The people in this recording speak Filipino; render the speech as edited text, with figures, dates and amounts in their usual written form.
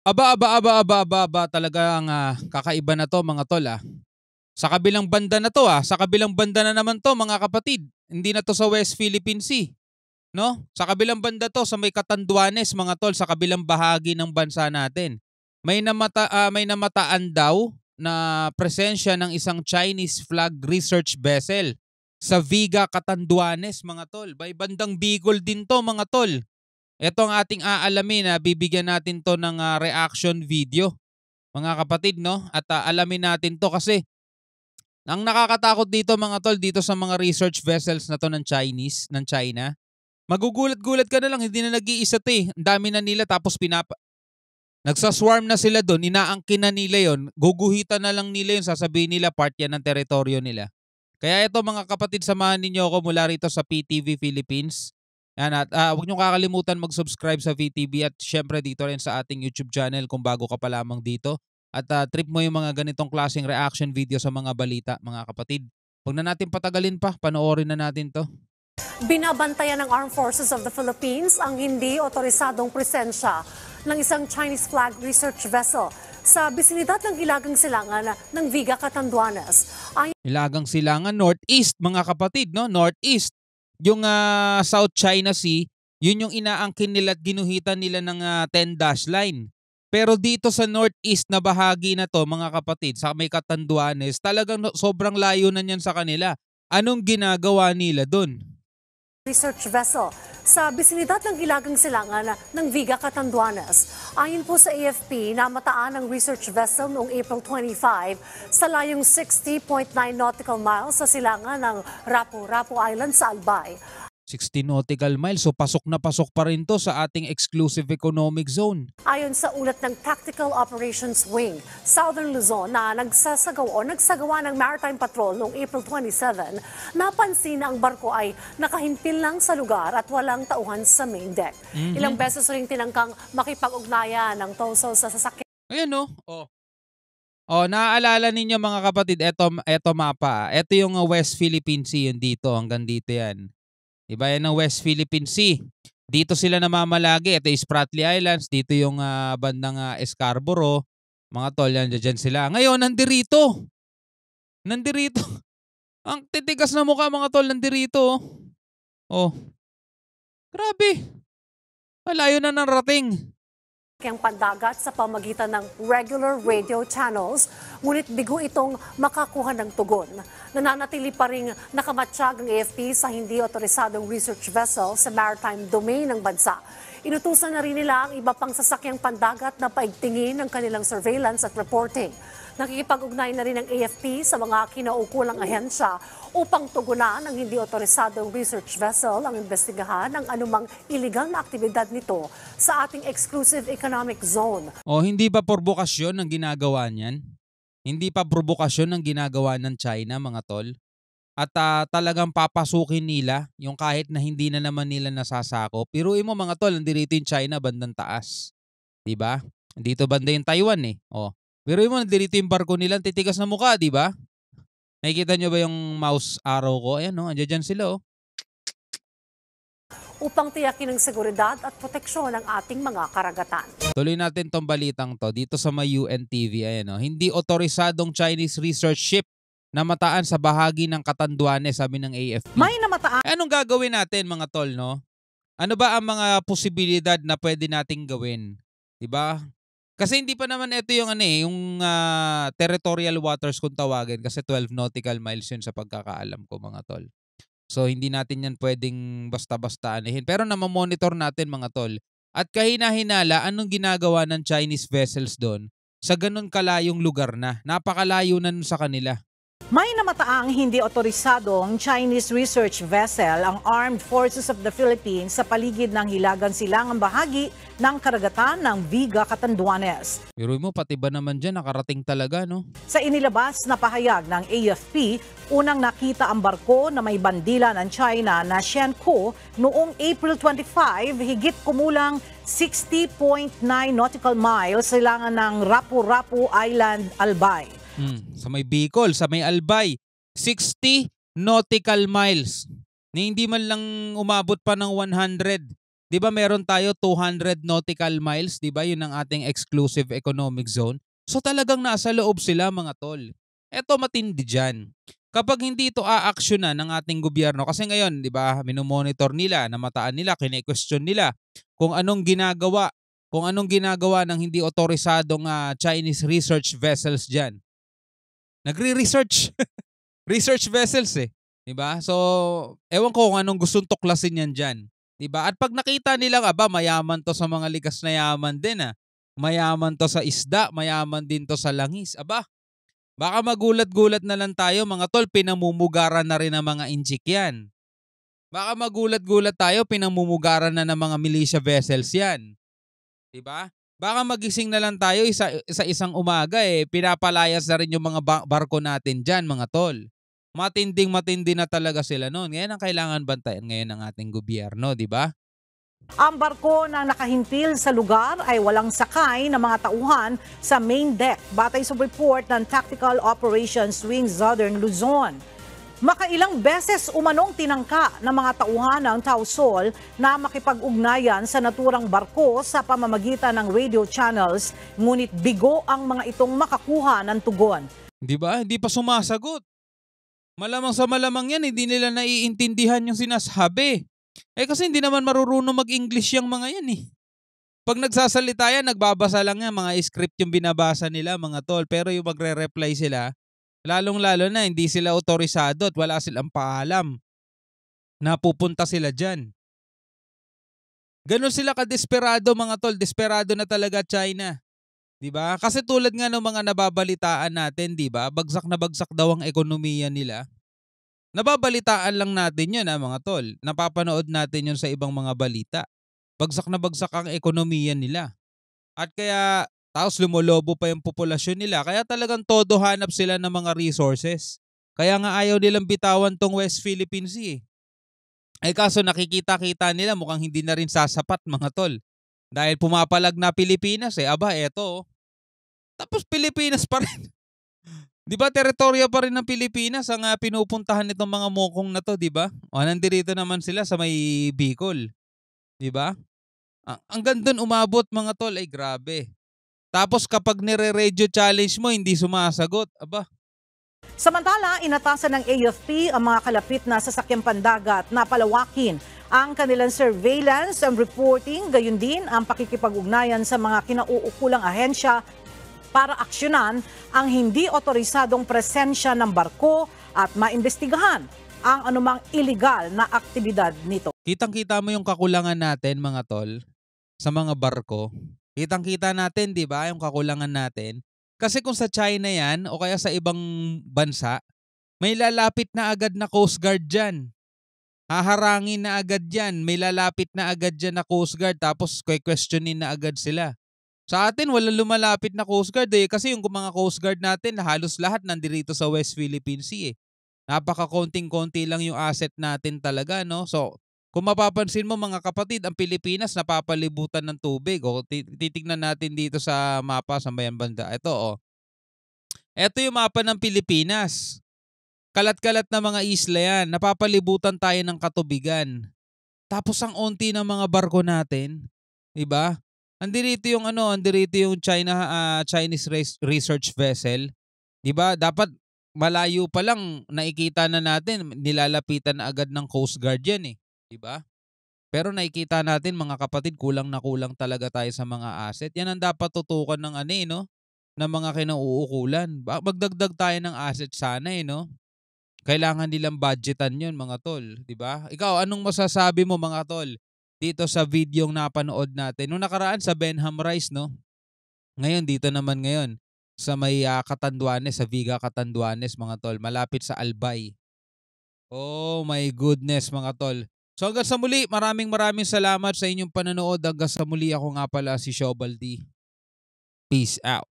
Aba, talagang, kakaiba na 'to mga tol, Sa kabilang banda na 'to, sa kabilang banda na naman 'to mga kapatid. Hindi na 'to sa West Philippine Sea, 'no? Sa kabilang banda 'to sa may Catanduanes mga tol, sa kabilang bahagi ng bansa natin. May namataan daw na presensya ng isang Chinese flag research vessel sa Viga, Catanduanes mga tol. May bandang Bicol din 'to mga tol. Ito ang ating aalamin na bibigyan natin 'to ng, reaction video mga kapatid 'no, at, alamin natin 'to kasi ang nakakatakot dito mga tol, dito sa mga research vessels na 'to ng China, magugulat-gulat ka na lang hindi na nag-iisa 'to, ang dami na nila tapos nagsa-swarm na sila dun, inaangkin na nila yon, guguhitan na lang nila yun, sasabihin nila part yan ng teritoryo nila. Kaya ito mga kapatid, samahan ninyo ako mula rito sa PTV Philippines. Yan at huwag niyong kakalimutan mag-subscribe sa VTV at syempre dito rin sa ating YouTube channel kung bago ka pa lamang dito. At trip mo yung mga ganitong klaseng reaction video sa mga balita mga kapatid. Huwag na natin patagalin pa, panoorin na natin to. Binabantayan ng Armed Forces of the Philippines ang hindi otorisadong presensya ng isang Chinese flag research vessel sa bisinidad ng Hilagang Silangan ng Viga, Catanduanes. Hilagang Silangan, Northeast mga kapatid, no? Northeast. Yung South China Sea, yun yung inaangkin nila at ginuhitan nila ng 10-dash line. Pero dito sa northeast na bahagi na to mga kapatid, sa may Catanduanes, talagang sobrang layo na niyan sa kanila. Anong ginagawa nila doon? Research vessel sa bisinidad ng Hilagang Silangan ng Viga, Catanduanes. Ayon po sa AFP, namataan ang research vessel noong April 25 sa layong 60.9 nautical miles sa silangan ng Rapu-Rapu Island sa Albay. 60 nautical miles, so pasok na pasok pa rin to sa ating exclusive economic zone. Ayon sa ulat ng Tactical Operations Wing, Southern Luzon na nagsagawa ng maritime patrol noong April 27, napansin na ang barko ay nakahimpil lang sa lugar at walang tauhan sa main deck. Ilang beses ring tinangkang makipag-ugnayan ng TOSO sa sasakyan. Ayan no, naaalala ninyo mga kapatid, eto mapa. Ito yung West Philippine Sea, yun dito, hanggang dito yan. Iba yan ng West Philippine Sea. Dito sila namamalagi. Ito is Spratly Islands. Dito yung bandang Scarborough. Mga tol, yan dyan sila. Ngayon, nandirito. Ang titigas na mukha mga tol, nandirito. Oh. Grabe. Malayo na ng rating. Ang pandagat sa pamagitan ng regular radio channels, ngunit bigo itong makakuha ng tugon. Nananatili pa rin nakamatsyag ang AFP sa hindi otorisadong research vessel sa maritime domain ng bansa. Inutusan na rin nila ang iba pang sasakyang pandagat na paigtingin ang kanilang surveillance at reporting. Nakikipag-ugnay na rin ang AFP sa mga kinaukulang ahensya upang tugunan ang hindi otorisadong research vessel ang investigahan ng anumang illegal na aktibidad nito sa ating exclusive economic zone. Hindi pa provokasyon ang ginagawa niyan? Hindi pa provokasyon ang ginagawa ng China mga tol? At talagang papasukin nila yung kahit na hindi na naman nila nasasakop. Piruin mo mga tol, nandito yung China bandang taas. Diba? Dito banda yung Taiwan eh. Piruin mo, nandito yung barko nila, titigas na mukha, diba? Nakikita nyo ba yung mouse arrow ko? Ayan andyan dyan sila upang tiyakin ang seguridad at proteksyon ng ating mga karagatan. Tuloy natin tong balitang to dito sa may UNTV. Ayan hindi otorisadong Chinese research ship namataan sa bahagi ng Catanduanes, sabi ng AFP. May namataan. Anong gagawin natin mga tol, no? Ano ba ang mga posibilidad na pwede nating gawin? Diba? Kasi hindi pa naman ito yung territorial waters kung tawagin kasi 12 nautical miles yun sa pagkakaalam ko mga tol. So hindi natin yan pwedeng basta-basta anihin. Pero namamonitor natin mga tol. At kahina-hinala, anong ginagawa ng Chinese vessels doon sa ganun kalayong lugar na? Napakalayo na nun sa kanila. May namataang hindi otorisadong Chinese research vessel ang Armed Forces of the Philippines sa paligid ng Hilagang Silangang bahagi ng karagatan ng Viga, Catanduanes. Pero mo, pati ba naman dyan nakarating talaga, no? Sa inilabas na pahayag ng AFP, unang nakita ang barko na may bandila ng China na Shenkou noong April 25, higit kumulang 60.9 nautical miles silangan ng Rapu-Rapu Island, Albay. Sa may Bicol, sa may Albay, 60 nautical miles. Na hindi man lang umabot pa ng 100. 'Di ba meron tayo 200 nautical miles, 'di ba? 'Yun ang ating exclusive economic zone. So talagang nasa loob sila mga tol. Eto matindi diyan. Kapag hindi ito aaksyonan ng ating gobyerno kasi ngayon, 'di ba, minomonitor nila, namataan nila, kine-question nila kung anong ginagawa, ng hindi otorisadong Chinese research vessels diyan. Nagre-research, research vessels eh, 'di ba? So, ewan ko kung anong gustong tuklasin niyan diyan, 'di ba? At pag nakita nila mayaman 'to sa mga likas na yaman din Mayaman 'to sa isda, mayaman din 'to sa langis. Baka magulat-gulat na lang tayo mga tol, pinamumugaran na rin ng mga inchik yan. Baka magulat-gulat tayo, pinamumugaran na ng mga militia vessels yan. 'Di ba? Baka magising na lang tayo sa isang umaga pinapalayas na rin yung mga barko natin diyan mga tol. Matinding-matindi na talaga sila noon. Ngayon ang kailangan bantayan ngayon ng ating gobyerno, 'di ba? Ang barko na nakahintil sa lugar ay walang sakay na mga tauhan sa main deck, batay sa report ng Tactical Operations Wing Southern Luzon. Makailang beses umanong tinangka ng mga tauhan ng Tausol na makipag-ugnayan sa naturang barko sa pamamagitan ng radio channels, ngunit bigo ang mga itong makakuha ng tugon. 'Di ba? Hindi pa sumasagot. Malamang sa malamang yan, hindi nila naiintindihan yung sinasabi. Kasi hindi naman marurunong mag-English yung mga yan eh. Pag nagsasalita yan, nagbabasa lang yan, mga script yung binabasa nila mga tol. Pero yung magre-reply sila, lalong-lalo na hindi sila otorisado at wala silang paalam na pupunta sila dyan. Ganon sila ka-desperado mga tol, desperado na talaga China. 'Di ba? Kasi tulad nga ng mga nababalitaan natin, 'di ba? Bagsak na bagsak daw ang ekonomiya nila. Nababalitaan lang natin yun mga tol. Napapanood natin yun sa ibang mga balita. Bagsak na bagsak ang ekonomiya nila. At kaya, tapos lumolobo pa yung populasyon nila. Kaya talagang todo hanap sila ng mga resources. Kaya nga ayaw nilang bitawan tong West Philippine Sea. Kaso nakikita-kita nila mukhang hindi na rin sasapat mga tol. Dahil pumapalag na Pilipinas eto. Tapos Pilipinas pa rin. 'Di ba teritoryo pa rin ng Pilipinas ang pinupuntahan nitong mga mokong na 'to, 'di ba? Nandito naman sila sa may Bicol, 'di ba? Hanggang doon umabot mga tol, ay grabe. Tapos kapag nire-radio challenge mo, hindi sumasagot. Samantala, inatasan ng AFP ang mga kalapit na sasakyang pandagat na palawakin ang kanilang surveillance and reporting, gayon din ang pakikipag-ugnayan sa mga kinauukulang ahensya para aksyonan ang hindi otorisadong presensya ng barko at maimbestigahan ang anumang illegal na aktibidad nito. Kitang-kita mo yung kakulangan natin mga tol sa mga barko. Kitang-kita natin, 'di ba, yung kakulangan natin. Kasi kung sa China yan o kaya sa ibang bansa, may lalapit na agad na Coast Guard dyan. Haharangin na agad yan. May lalapit na agad dyan na Coast Guard tapos questionin na agad sila. Sa atin, walang lumalapit na Coast Guard kasi yung mga Coast Guard natin, halos lahat nandito sa West Philippine Sea Napaka-konting-konti lang yung asset natin talaga, no? So, kung mapapansin mo mga kapatid, ang Pilipinas napapalibutan ng tubig. Titignan natin dito sa mapa sa bayan banda. Ito yung mapa ng Pilipinas. Kalat-kalat na mga isla yan. Napapalibutan tayo ng katubigan. Tapos ang onti ng mga barko natin, 'di ba? Andirito yung Chinese research vessel. 'Di ba? Dapat malayo pa lang nakikita na natin, nilalapitan na agad ng Coast Guard yan 'di ba? Pero nakikita natin mga kapatid, kulang na kulang talaga tayo sa mga asset. Yan ang dapat tutukan ng ng mga kinauukulan. Magdagdag tayo ng asset sana no? Kailangan nilang budgetan 'yun mga tol, 'di ba? Ikaw, anong masasabi mo mga tol dito sa videong napanood natin? Nung nakaraan sa Benham Rice, no? Ngayon, dito naman ngayon sa may Catanduanes, sa Viga Catanduanes, mga tol. Malapit sa Albay. Oh my goodness, mga tol. So hanggang sa muli, maraming salamat sa inyong panonood. Hanggang sa muli, ako nga pala si Shobaldi. Peace out.